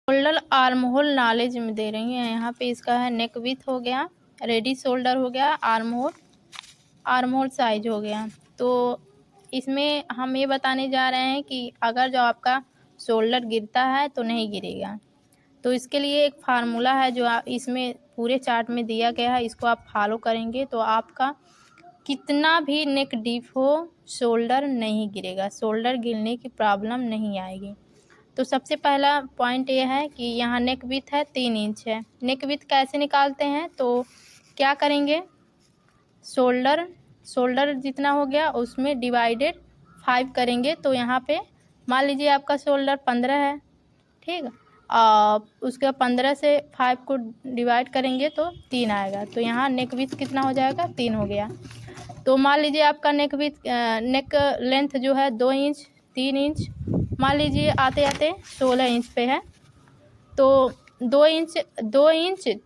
Shoulder arm hole knowledge में दे रही हैं। यहाँ पे इसका है नेक विथ हो गया, रेडी शोल्डर हो गया, आर्म होल साइज हो गया। तो इसमें हम ये बताने जा रहे हैं कि अगर जो आपका शोल्डर गिरता है तो नहीं गिरेगा। तो इसके लिए एक फार्मूला है जो इसमें पूरे चार्ट में दिया गया है, इसको आप फॉलो करेंगे तो आपका कितना भी नेक डीप हो शोल्डर नहीं गिरेगा, शोल्डर गिरने की प्रॉब्लम नहीं आएगी। तो सबसे पहला पॉइंट ये है कि यहाँ नेक विथ है 3 इंच है। नेक विथ कैसे निकालते हैं, तो क्या करेंगे, शोल्डर जितना हो गया उसमें डिवाइडेड 5 करेंगे। तो यहाँ पे मान लीजिए आपका शोल्डर 15 है, ठीक। उसके 15 से 5 को डिवाइड करेंगे तो 3 आएगा। तो यहाँ नेक विथ कितना हो जाएगा, 3 हो गया। तो मान लीजिए आपका नेक लेंथ जो है 2 इंच 3 इंच, मान लीजिए आते आते 16 इंच पे है। तो 2 इंच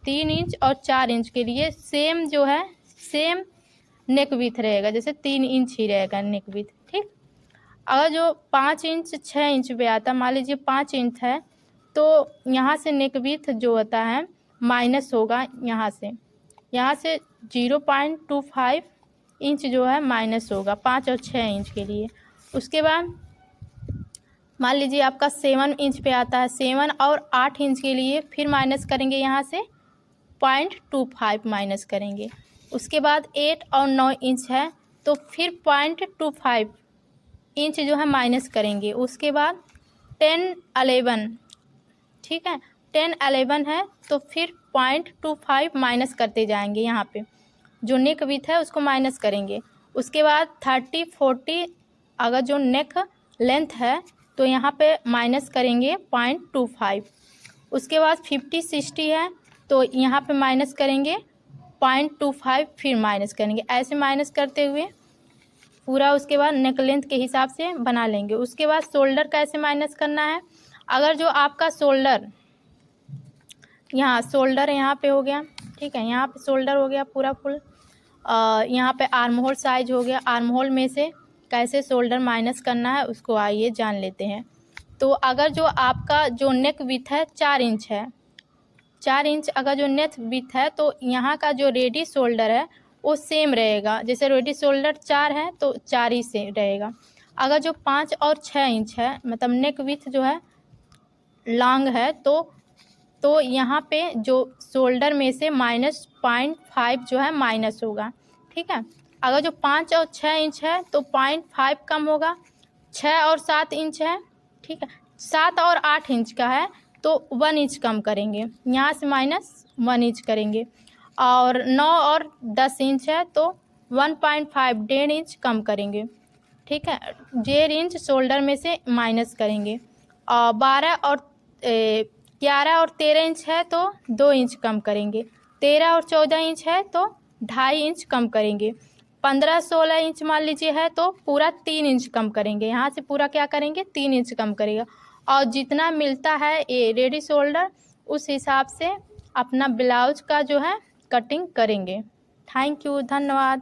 3 इंच और 4 इंच के लिए सेम नेक विथ रहेगा, जैसे 3 इंच ही रहेगा नेक विथ, ठीक। अगर जो 5 इंच 6 इंच पे आता, मान लीजिए 5 इंच है, तो यहाँ से नेक विथ जो होता है माइनस होगा, यहाँ से 0.25 इंच जो है माइनस होगा 5 और 6 इंच के लिए। उसके बाद मान लीजिए आपका 7 इंच पे आता है, 7 और 8 इंच के लिए फिर माइनस करेंगे, यहाँ से 0.25 माइनस करेंगे। उसके बाद 8 और 9 इंच है तो फिर 0.25 इंच जो है माइनस करेंगे। उसके बाद 10 11, ठीक है, 10 11 है तो फिर 0.25 माइनस करते जाएंगे, यहाँ पे जो नेक विथ है उसको माइनस करेंगे। उसके बाद 30 40 अगर जो नेक लेंथ है तो यहाँ पे माइनस करेंगे 0.25। उसके बाद 50 60 है तो यहाँ पे माइनस करेंगे 0.25, फिर माइनस करेंगे, ऐसे माइनस करते हुए पूरा उसके बाद नेक लेंथ के हिसाब से बना लेंगे। उसके बाद शोल्डर कैसे माइनस करना है, अगर जो आपका शोल्डर यहाँ पे हो गया, ठीक है, यहाँ पे शोल्डर हो गया पूरा फुल, यहाँ पे आर्म होल साइज हो गया। आर्म होल में से कैसे शोल्डर माइनस करना है उसको आइए जान लेते हैं। तो अगर जो आपका जो नेक विथ है 4 इंच है, 4 इंच अगर जो नेक विथ है तो यहाँ का जो रेडी शोल्डर है वो सेम रहेगा, जैसे रेडी शोल्डर 4 है तो 4 ही से रहेगा। अगर जो 5 और 6 इंच है, मतलब नेक विथ जो है लॉन्ग है, तो यहाँ पे जो शोल्डर में से -0.5 जो है माइनस होगा, ठीक है। अगर जो 5 और 6 इंच है तो 0.5 कम होगा। 6 और 7 इंच है, ठीक है, 7 और 8 इंच का है तो 1 इंच कम करेंगे, यहाँ से -1 इंच करेंगे। और 9 और 10 इंच है तो 1.5 1.5 इंच कम करेंगे, ठीक है, 1.5 इंच शोल्डर में से माइनस करेंगे। और 11 और 13 इंच है तो 2 इंच कम करेंगे। 13 और 14 इंच है तो 2.5 इंच कम करेंगे। 15 16 इंच मान लीजिए है तो पूरा 3 इंच कम करेंगे, यहाँ से पूरा क्या करेंगे 3 इंच कम करेगा। और जितना मिलता है ये रेडी शोल्डर उस हिसाब से अपना ब्लाउज का जो है कटिंग करेंगे। थैंक यू, धन्यवाद।